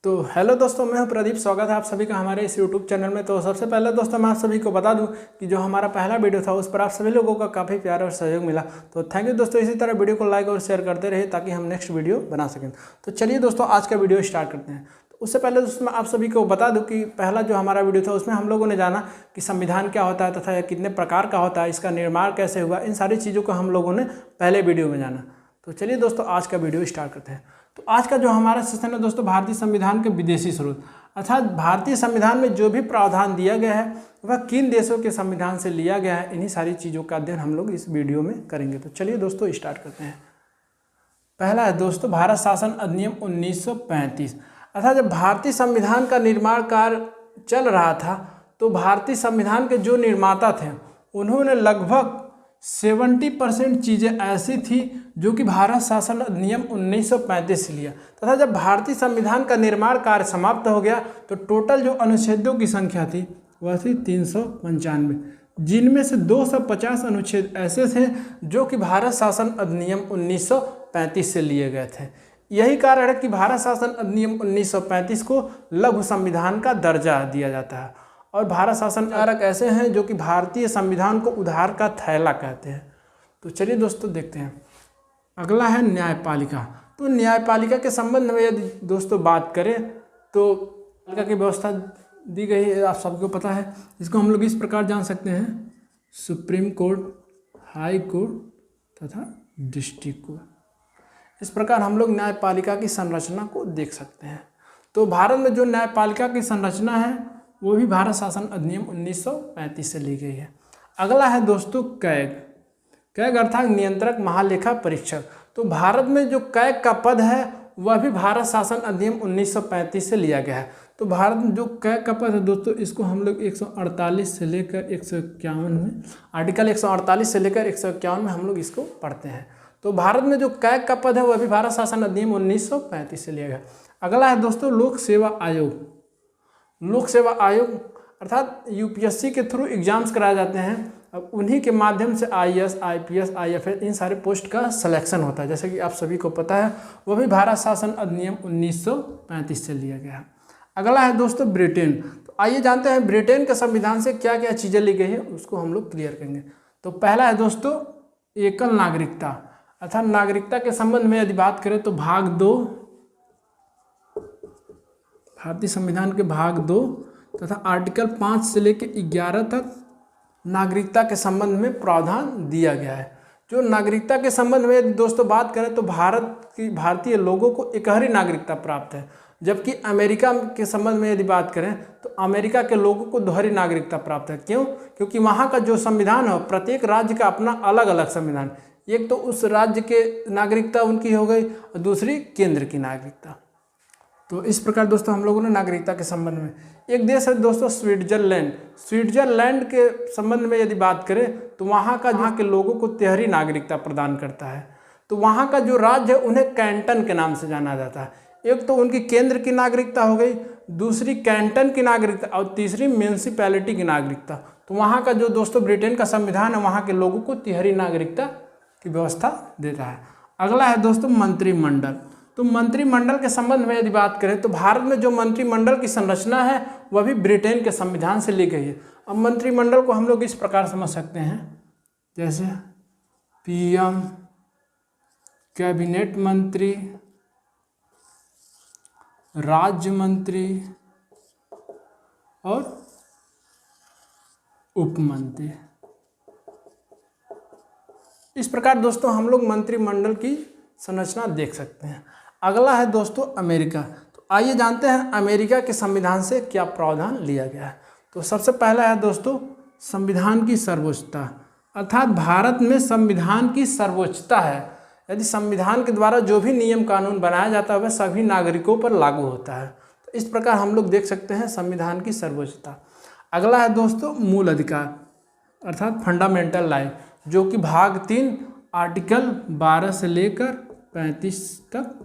तो हेलो दोस्तों, मैं हूं प्रदीप। स्वागत है आप सभी का हमारे इस यूट्यूब चैनल में। तो सबसे पहले दोस्तों मैं आप सभी को बता दूं कि जो हमारा पहला वीडियो था उस पर आप सभी लोगों का काफ़ी प्यार और सहयोग मिला। तो थैंक यू दोस्तों। इसी तरह वीडियो को लाइक और शेयर करते रहे ताकि हम नेक्स्ट वीडियो बना सकें। तो चलिए दोस्तों आज का वीडियो स्टार्ट करते हैं। तो उससे पहले दोस्तों मैं आप सभी को बता दूँ कि पहला जो हमारा वीडियो था उसमें हम लोगों ने जाना कि संविधान क्या होता है तथा यह कितने प्रकार का होता है, इसका निर्माण कैसे हुआ, इन सारी चीज़ों को हम लोगों ने पहले वीडियो में जाना। तो चलिए दोस्तों आज का वीडियो स्टार्ट करते हैं। तो आज का जो हमारा सेशन है दोस्तों, भारतीय संविधान के विदेशी स्रोत, अर्थात भारतीय संविधान में जो भी प्रावधान दिया गया है वह किन देशों के संविधान से लिया गया है, इन्हीं सारी चीज़ों का अध्ययन हम लोग इस वीडियो में करेंगे। तो चलिए दोस्तों स्टार्ट करते हैं। पहला है दोस्तों भारत शासन अधिनियम 1935। अर्थात जब भारतीय संविधान का निर्माण कार्य चल रहा था तो भारतीय संविधान के जो निर्माता थे उन्होंने लगभग 70% चीज़ें ऐसी थी जो कि भारत शासन अधिनियम 1935 से लिया तथा जब भारतीय संविधान का निर्माण कार्य समाप्त हो गया तो टोटल जो अनुच्छेदों की संख्या थी वह थी 395, जिनमें से 250 अनुच्छेद ऐसे थे जो कि भारत शासन अधिनियम 1935 से लिए गए थे। यही कारण है कि भारत शासन अधिनियम 1935 को लघु संविधान का दर्जा दिया जाता है। और भारत शासन कारक ऐसे हैं जो कि भारतीय संविधान को उधार का थैला कहते हैं। तो चलिए दोस्तों देखते हैं। अगला है न्यायपालिका। तो न्यायपालिका के संबंध में यदि दोस्तों बात करें तो पालिका की व्यवस्था दी गई है, आप सबको पता है। इसको हम लोग इस प्रकार जान सकते हैं: सुप्रीम कोर्ट, हाई कोर्ट तथा डिस्ट्रिक्ट कोर्ट। इस प्रकार हम लोग न्यायपालिका की संरचना को देख सकते हैं। तो भारत में जो न्यायपालिका की संरचना है वो भी भारत शासन अधिनियम 1935 से ली गई है। अगला है दोस्तों कैग। कैग अर्थात नियंत्रक महालेखा परीक्षक। तो भारत में जो कैग का पद है वह भी भारत शासन अधिनियम 1935 से लिया गया है। तो भारत में जो कैग का पद है दोस्तों, इसको हम लोग 148 से लेकर 151 में, आर्टिकल 148 से लेकर 151 में हम लोग इसको पढ़ते हैं। तो भारत में जो कैग का पद है वह भी भारत शासन अधिनियम 1935 से लिया गया। अगला है दोस्तों लोक सेवा आयोग। लोक सेवा आयोग अर्थात यूपीएससी के थ्रू एग्जाम्स कराए जाते हैं। अब उन्हीं के माध्यम से आईएएस, आईपीएस, आईएफएस इन सारे पोस्ट का सिलेक्शन होता है, जैसे कि आप सभी को पता है। वो भी भारत शासन अधिनियम 1935 से लिया गया है। अगला है दोस्तों ब्रिटेन। तो आइए जानते हैं ब्रिटेन के संविधान से क्या क्या चीज़ें ली गई है, उसको हम लोग क्लियर करेंगे। तो पहला है दोस्तों एकल नागरिकता। अर्थात नागरिकता के संबंध में यदि बात करें तो भाग 2, भारतीय संविधान के भाग 2 तथा आर्टिकल 5 से लेकर 11 तक नागरिकता के संबंध में प्रावधान दिया गया है। जो नागरिकता के संबंध में यदि दोस्तों बात करें तो भारतीय लोगों को एकहरी नागरिकता प्राप्त है, जबकि अमेरिका के संबंध में यदि बात करें तो अमेरिका के लोगों को दोहरी नागरिकता प्राप्त है। क्यों? क्योंकि वहाँ का जो संविधान है प्रत्येक राज्य का अपना अलग अलग संविधान, एक तो उस राज्य के नागरिकता उनकी हो गई और दूसरी केंद्र की नागरिकता। तो इस प्रकार दोस्तों हम लोगों ने नागरिकता के संबंध में, एक देश है दोस्तों स्विट्जरलैंड। स्विट्जरलैंड के संबंध में यदि बात करें तो वहाँ के लोगों को तिहरी नागरिकता प्रदान करता है। तो वहाँ का जो राज्य है उन्हें कैंटन के नाम से जाना जाता है। एक तो उनकी केंद्र की नागरिकता हो गई, दूसरी कैंटन की नागरिकता और तीसरी म्यूनसिपैलिटी की नागरिकता। तो वहाँ का जो दोस्तों ब्रिटेन का संविधान है वहाँ के लोगों को तिहरी नागरिकता की व्यवस्था देता है। अगला है दोस्तों मंत्रिमंडल। तो मंत्रिमंडल के संबंध में यदि बात करें तो भारत में जो मंत्रिमंडल की संरचना है वह भी ब्रिटेन के संविधान से ली गई है। अब मंत्रिमंडल को हम लोग इस प्रकार समझ सकते हैं, जैसे पीएम, कैबिनेट मंत्री, राज्य मंत्री और उपमंत्री। इस प्रकार दोस्तों हम लोग मंत्रिमंडल की संरचना देख सकते हैं। अगला है दोस्तों अमेरिका। तो आइए जानते हैं अमेरिका के संविधान से क्या प्रावधान लिया गया है। तो सबसे पहला है दोस्तों संविधान की सर्वोच्चता। अर्थात भारत में संविधान की सर्वोच्चता है। यदि संविधान के द्वारा जो भी नियम कानून बनाया जाता है वह सभी नागरिकों पर लागू होता है। तो इस प्रकार हम लोग देख सकते हैं संविधान की सर्वोच्चता। अगला है दोस्तों मूल अधिकार अर्थात फंडामेंटल राइट, जो कि भाग 3 आर्टिकल 12 से लेकर 35 तक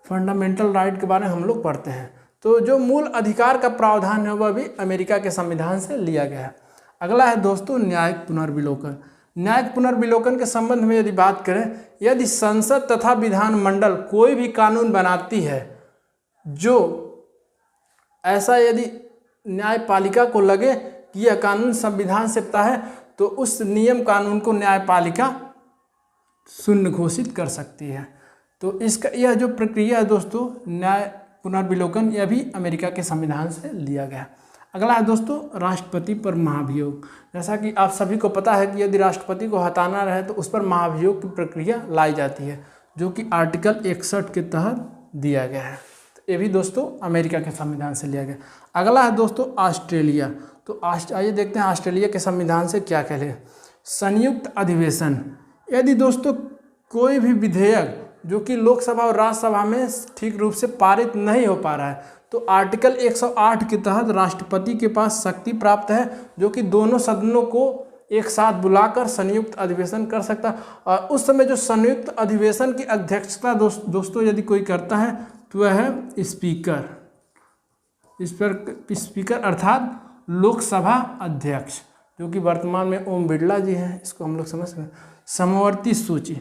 फंडामेंटल राइट के बारे में हम लोग पढ़ते हैं। तो जो मूल अधिकार का प्रावधान है वह भी अमेरिका के संविधान से लिया गया है। अगला है दोस्तों न्यायिक पुनर्विलोकन। न्यायिक पुनर्विलोकन के संबंध में यदि बात करें, यदि संसद तथा विधानमंडल कोई भी कानून बनाती है जो ऐसा यदि न्यायपालिका को लगे कि यह कानून संविधान से पता है तो उस नियम कानून को न्यायपालिका शून्य घोषित कर सकती है। तो इसका यह जो प्रक्रिया है दोस्तों न्याय पुनर्विलोकन, यह भी अमेरिका के संविधान से लिया गया। अगला है दोस्तों राष्ट्रपति पर महाभियोग। जैसा कि आप सभी को पता है कि यदि राष्ट्रपति को हटाना रहे तो उस पर महाभियोग की प्रक्रिया लाई जाती है, जो कि आर्टिकल 61 के तहत दिया गया है। तो ये भी दोस्तों अमेरिका के संविधान से लिया गया। अगला है दोस्तों ऑस्ट्रेलिया। तो आइए देखते हैं ऑस्ट्रेलिया के संविधान से क्या कहते हैं। संयुक्त अधिवेशन, यदि दोस्तों कोई भी विधेयक जो कि लोकसभा और राज्यसभा में ठीक रूप से पारित नहीं हो पा रहा है तो आर्टिकल 108 के तहत राष्ट्रपति के पास शक्ति प्राप्त है, जो कि दोनों सदनों को एक साथ बुलाकर संयुक्त अधिवेशन कर सकता है। और उस समय जो संयुक्त अधिवेशन की अध्यक्षता दोस्तों यदि कोई करता है तो वह है स्पीकर। इस पर स्पीकर अर्थात लोकसभा अध्यक्ष, जो कि वर्तमान में ओम बिरला जी हैं, इसको हम लोग समझ सकते हैं। समवर्ती सूची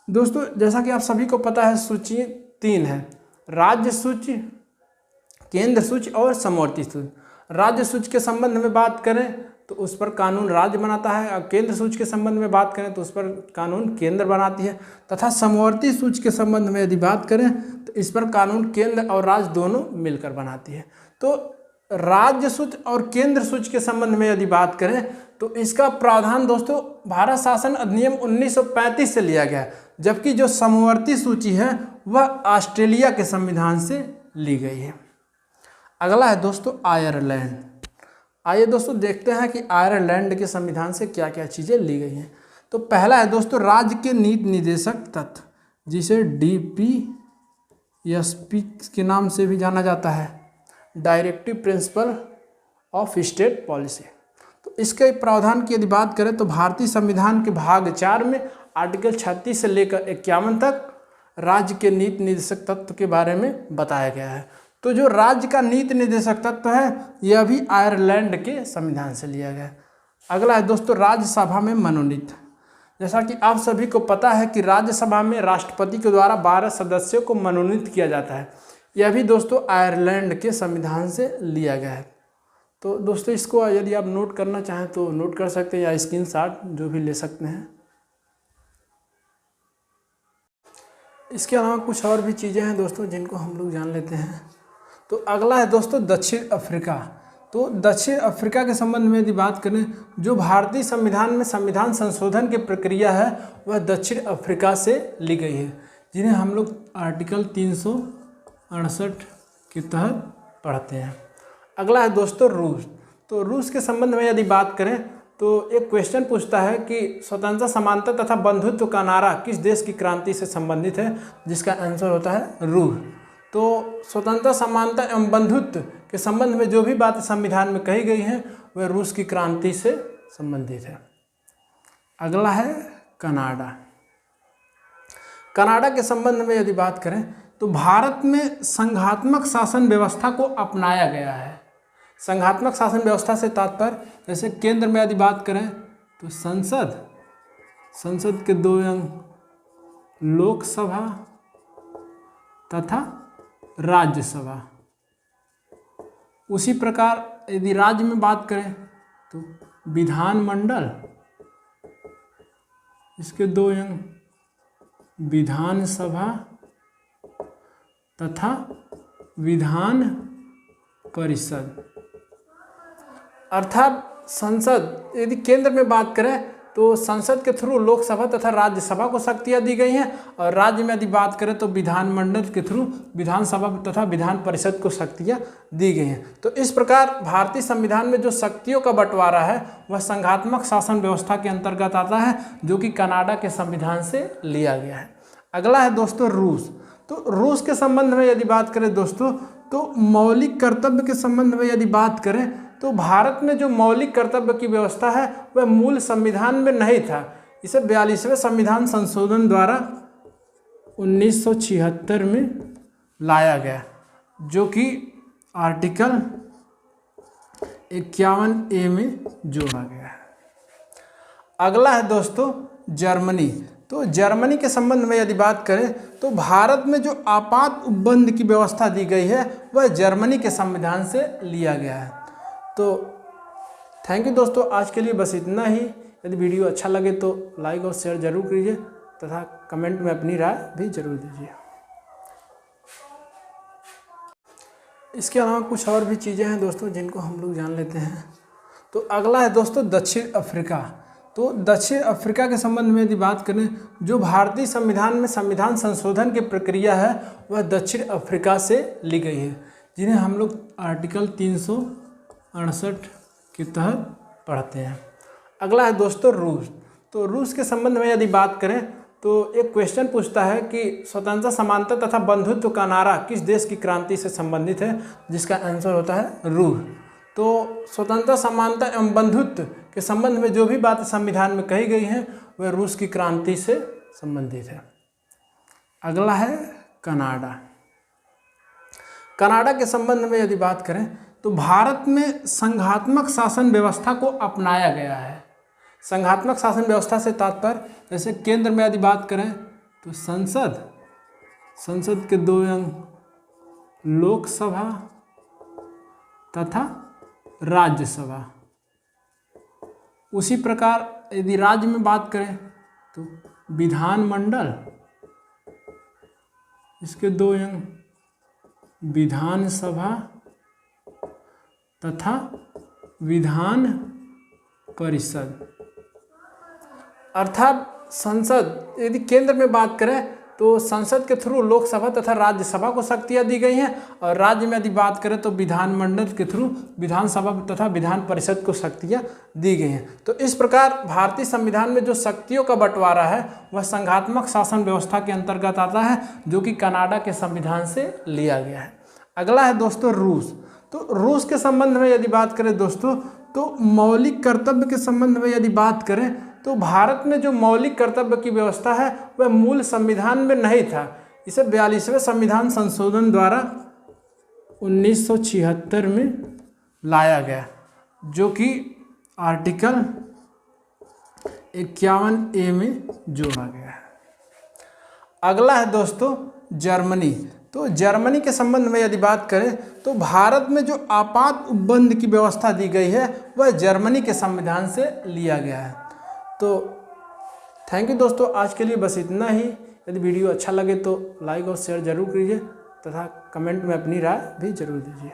दोस्तों, जैसा कि आप सभी को पता है सूची 3 है, राज्य सूची, केंद्र सूची और समवर्ती सूची। राज्य सूची के संबंध में बात करें तो उस पर कानून राज्य बनाता है, और केंद्र सूची के संबंध में बात करें तो उस पर कानून केंद्र बनाती है, तथा समवर्ती सूची के संबंध में यदि बात करें तो इस पर कानून केंद्र और राज्य दोनों मिलकर बनाती है। तो राज्य सूची और केंद्र सूची के संबंध में यदि बात करें तो इसका प्रावधान दोस्तों भारत शासन अधिनियम 1935 से लिया गया है, जबकि जो समवर्ती सूची है वह ऑस्ट्रेलिया के संविधान से ली गई है। अगला है दोस्तों आयरलैंड। आइए दोस्तों देखते हैं कि आयरलैंड के संविधान से क्या क्या चीज़ें ली गई हैं। तो पहला है दोस्तों राज्य के नीति निर्देशक तत्व, जिसे DPSP के नाम से भी जाना जाता है, directive principle of state policy. तो इसके प्रावधान की यदि बात करें तो भारतीय संविधान के भाग 4 में आर्टिकल 36 से लेकर 51 तक राज्य के नीति निर्देशक तत्व के बारे में बताया गया है। तो जो राज्य का नीति निर्देशक तत्व है यह भी आयरलैंड के संविधान से लिया गया है। अगला है दोस्तों राज्यसभा में मनोनीत। जैसा कि आप सभी को पता है कि राज्यसभा में राष्ट्रपति के द्वारा 12 सदस्यों को मनोनीत किया जाता है, यह भी दोस्तों आयरलैंड के संविधान से लिया गया है। तो दोस्तों इसको यदि आप नोट करना चाहें तो नोट कर सकते हैं, या स्क्रीनशॉट जो भी ले सकते हैं। इसके अलावा कुछ और भी चीज़ें हैं दोस्तों जिनको हम लोग जान लेते हैं। तो अगला है दोस्तों दक्षिण अफ्रीका। तो दक्षिण अफ्रीका के संबंध में यदि बात करें, जो भारतीय संविधान में संविधान संशोधन की प्रक्रिया है वह दक्षिण अफ्रीका से ली गई है, जिन्हें हम लोग आर्टिकल 368 के तहत पढ़ते हैं। अगला है दोस्तों रूस। तो रूस के संबंध में यदि बात करें तो एक क्वेश्चन पूछता है कि स्वतंत्रता, समानता तथा बंधुत्व का नारा किस देश की क्रांति से संबंधित है, जिसका आंसर होता है रूस। तो स्वतंत्रता, समानता एवं बंधुत्व के संबंध में जो भी बातें संविधान में कही गई हैं वह रूस की क्रांति से संबंधित है। अगला है कनाडा। कनाडा के संबंध में यदि बात करें तो भारत में संघात्मक शासन व्यवस्था को अपनाया गया है। संघात्मक शासन व्यवस्था से तात्पर्य, जैसे केंद्र में यदि बात करें तो संसद के 2 अंग, लोकसभा तथा राज्यसभा। उसी प्रकार यदि राज्य में बात करें तो विधानमंडल, इसके 2 अंग, विधानसभा तथा विधान परिषद। अर्थात संसद, यदि केंद्र में बात करें तो संसद के थ्रू लोकसभा तथा राज्यसभा को शक्तियाँ दी गई हैं, और राज्य में यदि बात करें तो विधानमंडल के थ्रू विधानसभा तथा विधान परिषद को शक्तियाँ दी गई हैं। तो इस प्रकार भारतीय संविधान में जो शक्तियों का बंटवारा है वह संघात्मक शासन व्यवस्था के अंतर्गत आता है, जो कि कनाडा के संविधान से लिया गया है। अगला है दोस्तों रूस। तो रूस के संबंध में यदि बात करें दोस्तों तो मौलिक कर्तव्य के संबंध में यदि बात करें तो भारत में जो मौलिक कर्तव्य की व्यवस्था है वह मूल संविधान में नहीं था। इसे 42वें संविधान संशोधन द्वारा 1976 में लाया गया, जो कि आर्टिकल 51A में जोड़ा गया है। अगला है दोस्तों जर्मनी। तो जर्मनी के संबंध में यदि बात करें तो भारत में जो आपात उपबंध की व्यवस्था दी गई है वह जर्मनी के संविधान से लिया गया है। तो थैंक यू दोस्तों, आज के लिए बस इतना ही। यदि वीडियो अच्छा लगे तो लाइक और शेयर जरूर कीजिए तथा कमेंट में अपनी राय भी जरूर दीजिए। इसके अलावा कुछ और भी चीज़ें हैं दोस्तों जिनको हम लोग जान लेते हैं। तो अगला है दोस्तों दक्षिण अफ्रीका। तो दक्षिण अफ्रीका के संबंध में यदि बात करें, जो भारतीय संविधान में संविधान संशोधन की प्रक्रिया है वह दक्षिण अफ्रीका से ली गई है, जिन्हें हम लोग आर्टिकल 368 के तहत पढ़ते हैं। अगला है दोस्तों रूस। तो रूस के संबंध में यदि बात करें तो एक क्वेश्चन पूछता है कि स्वतंत्रता, समानता तथा बंधुत्व का नारा किस देश की क्रांति से संबंधित है, जिसका आंसर होता है रूस। तो स्वतंत्रता, समानता एवं बंधुत्व के संबंध में जो भी बात संविधान में कही गई है वह रूस की क्रांति से संबंधित है। अगला है कनाडा। कनाडा के संबंध में यदि बात करें तो भारत में संघात्मक शासन व्यवस्था को अपनाया गया है। संघात्मक शासन व्यवस्था से तात्पर्य, जैसे केंद्र में यदि बात करें तो संसद के 2 अंग, लोकसभा तथा राज्यसभा। उसी प्रकार यदि राज्य में बात करें तो विधानमंडल, इसके 2 अंग, विधानसभा तथा विधान परिषद। अर्थात संसद, यदि केंद्र में बात करें तो संसद के थ्रू लोकसभा तथा राज्यसभा को शक्तियाँ दी गई हैं, और राज्य में यदि बात करें तो विधानमंडल के थ्रू विधानसभा तथा विधान परिषद को शक्तियाँ दी गई हैं। तो इस प्रकार भारतीय संविधान में जो शक्तियों का बंटवारा है वह संघात्मक शासन व्यवस्था के अंतर्गत आता है, जो कि कनाडा के संविधान से लिया गया है। अगला है दोस्तों रूस। तो रूस के संबंध में यदि बात करें दोस्तों तो मौलिक कर्तव्य के संबंध में यदि बात करें तो भारत में जो मौलिक कर्तव्य की व्यवस्था है वह मूल संविधान में नहीं था। इसे 42वें संविधान संशोधन द्वारा 1976 में लाया गया, जो कि आर्टिकल 51A में जोड़ा गया है। अगला है दोस्तों जर्मनी। तो जर्मनी के संबंध में यदि बात करें तो भारत में जो आपात उपबंध की व्यवस्था दी गई है वह जर्मनी के संविधान से लिया गया है। तो थैंक यू दोस्तों, आज के लिए बस इतना ही। यदि वीडियो अच्छा लगे तो लाइक और शेयर जरूर कीजिए तथा कमेंट में अपनी राय भी जरूर दीजिए।